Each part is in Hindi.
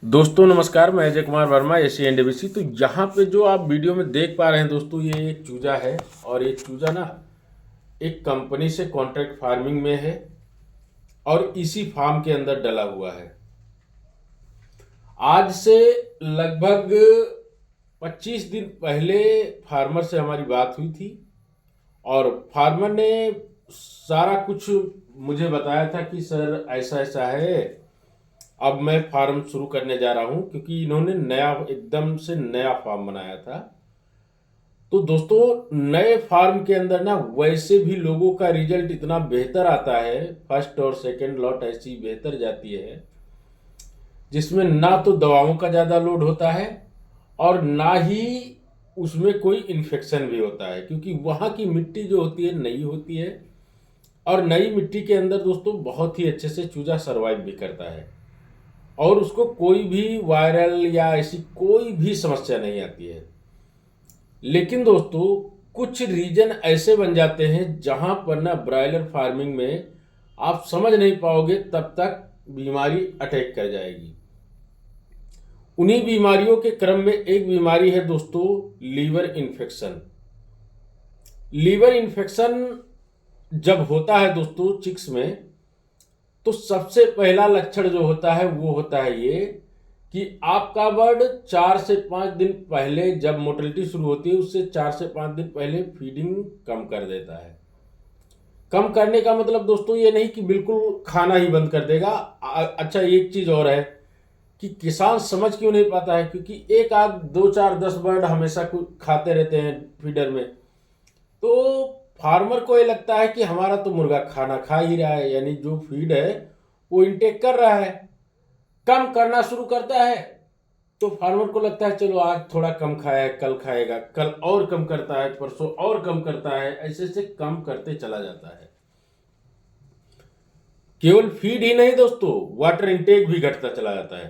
दोस्तों नमस्कार, मैं अजय कुमार वर्मा, एसईएनडीबीसी। तो यहाँ पे जो आप वीडियो में देख पा रहे हैं दोस्तों, ये एक चूजा है। और ये चूजा ना एक कंपनी से कॉन्ट्रैक्ट फार्मिंग में है और इसी फार्म के अंदर डला हुआ है। आज से लगभग 25 दिन पहले फार्मर से हमारी बात हुई थी और फार्मर ने सारा कुछ मुझे बताया था कि सर ऐसा ऐसा है, अब मैं फार्म शुरू करने जा रहा हूं, क्योंकि इन्होंने नया एकदम से नया फार्म बनाया था। तो दोस्तों नए फार्म के अंदर ना वैसे भी लोगों का रिजल्ट इतना बेहतर आता है, फर्स्ट और सेकंड लॉट ऐसी बेहतर जाती है जिसमें ना तो दवाओं का ज़्यादा लोड होता है और ना ही उसमें कोई इन्फेक्शन भी होता है, क्योंकि वहाँ की मिट्टी जो होती है नई होती है और नई मिट्टी के अंदर दोस्तों बहुत ही अच्छे से चूजा सरवाइव भी करता है और उसको कोई भी वायरल या ऐसी कोई भी समस्या नहीं आती है। लेकिन दोस्तों कुछ रीजन ऐसे बन जाते हैं जहां पर ना ब्रायलर फार्मिंग में आप समझ नहीं पाओगे तब तक बीमारी अटैक कर जाएगी। उन्हीं बीमारियों के क्रम में एक बीमारी है दोस्तों, लीवर इन्फेक्शन। लीवर इन्फेक्शन जब होता है दोस्तों चिक्स में, तो सबसे पहला लक्षण जो होता है वो होता है ये कि आपका बर्ड 4 से 5 दिन पहले, जब मोटिलिटी शुरू होती है उससे 4 से 5 दिन पहले फीडिंग कम कर देता है। कम करने का मतलब दोस्तों ये नहीं कि बिल्कुल खाना ही बंद कर देगा। अच्छा, एक चीज और है कि किसान समझ क्यों नहीं पाता है, क्योंकि एक आध दो चार 10 बर्ड हमेशा कुछ खाते रहते हैं फीडर में। तो फार्मर को ये लगता है कि हमारा तो मुर्गा खाना खा ही रहा है, यानी जो फीड है वो इनटेक कर रहा है। कम करना शुरू करता है तो फार्मर को लगता है चलो आज थोड़ा कम खाया है, कल खाएगा, कल और कम करता है, परसों और कम करता है, ऐसे ऐसे कम करते चला जाता है। केवल फीड ही नहीं दोस्तों, वाटर इनटेक भी घटता चला जाता है।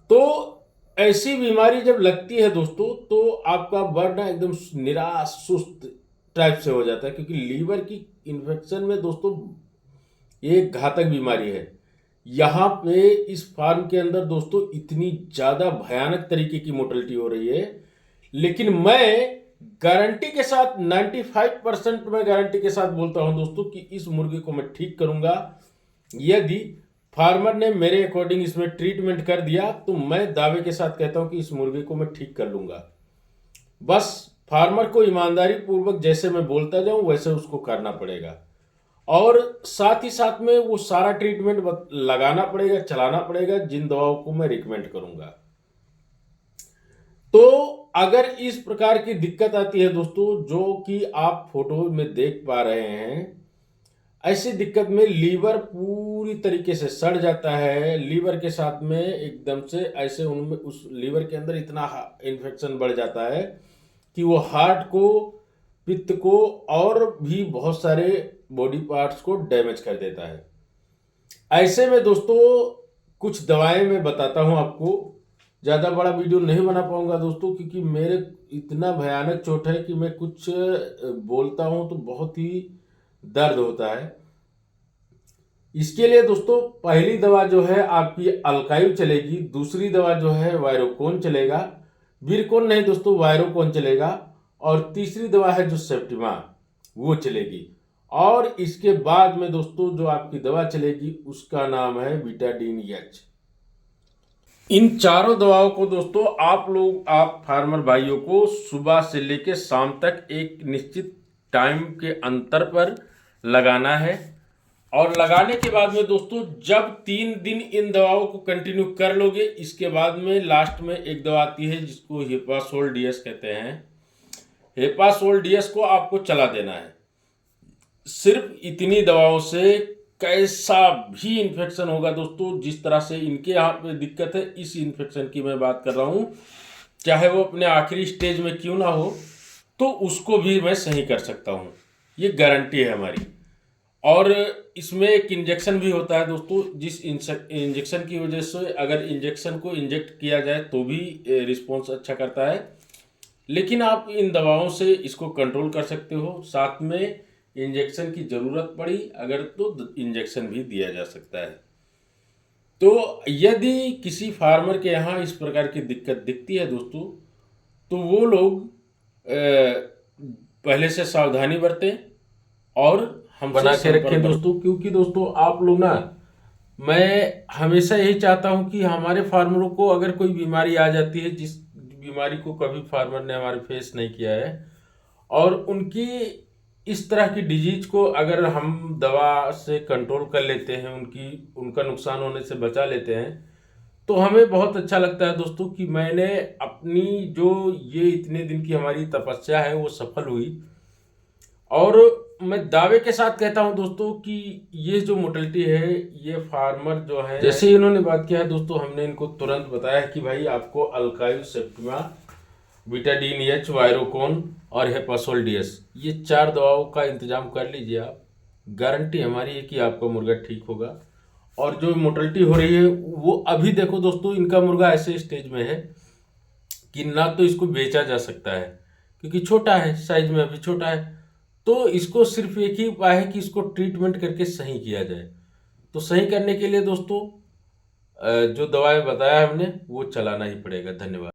तो ऐसी बीमारी जब लगती है दोस्तों तो आपका बर्ड ना एकदम निराश सुस्त टाइप से हो जाता है, क्योंकि लीवर की इन्फेक्शन में दोस्तों ये एक घातक बीमारी है। यहाँ पे इस फार्म के अंदर दोस्तों इतनी ज़्यादा भयानक तरीके की मोर्टेलिटी हो रही है, लेकिन मैं गारंटी के साथ 95% मैं गारंटी के साथ बोलता हूँ दोस्तों कि इस मुर्गे को मैं ठीक करूंगा। यदि फार्मर ने मेरे अकॉर्डिंग इसमें ट्रीटमेंट कर दिया तो मैं दावे के साथ कहता हूँ कि इस मुर्गे को मैं ठीक कर लूंगा। बस फार्मर को ईमानदारी पूर्वक जैसे मैं बोलता जाऊं वैसे उसको करना पड़ेगा और साथ ही साथ में वो सारा ट्रीटमेंट लगाना पड़ेगा, चलाना पड़ेगा, जिन दवाओं को मैं रिकमेंड करूंगा। तो अगर इस प्रकार की दिक्कत आती है दोस्तों जो कि आप फोटो में देख पा रहे हैं, ऐसी दिक्कत में लीवर पूरी तरीके से सड़ जाता है। लीवर के साथ में एकदम से ऐसे उनमें उस लीवर के अंदर इतना इन्फेक्शन बढ़ जाता है कि वो हार्ट को, पित्त को और भी बहुत सारे बॉडी पार्ट्स को डैमेज कर देता है। ऐसे में दोस्तों कुछ दवाएं मैं बताता हूं आपको। ज़्यादा बड़ा वीडियो नहीं बना पाऊंगा दोस्तों, क्योंकि मेरे इतना भयानक चोट है कि मैं कुछ बोलता हूं तो बहुत ही दर्द होता है। इसके लिए दोस्तों पहली दवा जो है आपकी अल्काइव चलेगी, दूसरी दवा जो है वायरोकोन चलेगा, विरकोन नहीं दोस्तों वायरोकोन चलेगा, और तीसरी दवा है जो सेप्टिमा वो चलेगी। और इसके बाद में दोस्तों जो आपकी दवा चलेगी उसका नाम है बीटाडीन एच। इन चारों दवाओं को दोस्तों आप फार्मर भाइयों को सुबह से लेकर शाम तक एक निश्चित टाइम के अंतर पर लगाना है। और लगाने के बाद में दोस्तों जब 3 दिन इन दवाओं को कंटिन्यू कर लोगे, इसके बाद में लास्ट में एक दवा आती है जिसको हेपासोल डीएस कहते हैं। हेपासोल डीएस को आपको चला देना है। सिर्फ इतनी दवाओं से कैसा भी इन्फेक्शन होगा दोस्तों, जिस तरह से इनके यहाँ पे दिक्कत है, इस इन्फेक्शन की मैं बात कर रहा हूँ, चाहे वो अपने आखिरी स्टेज में क्यों ना हो, तो उसको भी मैं सही कर सकता हूँ। ये गारंटी है हमारी। और इसमें एक इंजेक्शन भी होता है दोस्तों, जिस इंजेक्शन की वजह से अगर इंजेक्शन को इंजेक्ट किया जाए तो भी रिस्पॉन्स अच्छा करता है, लेकिन आप इन दवाओं से इसको कंट्रोल कर सकते हो। साथ में इंजेक्शन की ज़रूरत पड़ी अगर तो इंजेक्शन भी दिया जा सकता है। तो यदि किसी फार्मर के यहाँ इस प्रकार की दिक्कत दिखती है दोस्तों, तो वो लोग पहले से सावधानी बरतें और हमसे बना के रखें दोस्तों, क्योंकि दोस्तों आप लोग ना, मैं हमेशा यही चाहता हूं कि हमारे फार्मरों को अगर कोई बीमारी आ जाती है, जिस बीमारी को कभी फार्मर ने हमारे फेस नहीं किया है, और उनकी इस तरह की डिजीज को अगर हम दवा से कंट्रोल कर लेते हैं, उनका नुकसान होने से बचा लेते हैं, तो हमें बहुत अच्छा लगता है दोस्तों कि मैंने अपनी जो ये इतने दिन की हमारी तपस्या है वो सफल हुई। और मैं दावे के साथ कहता हूं दोस्तों कि ये जो मोटेलिटी है, ये फार्मर जो है, जैसे ही इन्होंने बात किया है दोस्तों, हमने इनको तुरंत बताया कि भाई आपको अल्काइल सेप्टिमा, बीटाडीन एच, वायरोकोन और हेपासोल डीएस, ये 4 दवाओं का इंतजाम कर लीजिए आप। गारंटी हमारी है कि आपका मुर्गा ठीक होगा। और जो मोटेलिटी हो रही है वो अभी देखो दोस्तों, इनका मुर्गा ऐसे स्टेज में है कि ना तो इसको बेचा जा सकता है, क्योंकि छोटा है, साइज में अभी छोटा है। तो इसको सिर्फ एक ही उपाय है कि इसको ट्रीटमेंट करके सही किया जाए। तो सही करने के लिए दोस्तों जो दवाएं बताया हमने वो चलाना ही पड़ेगा। धन्यवाद।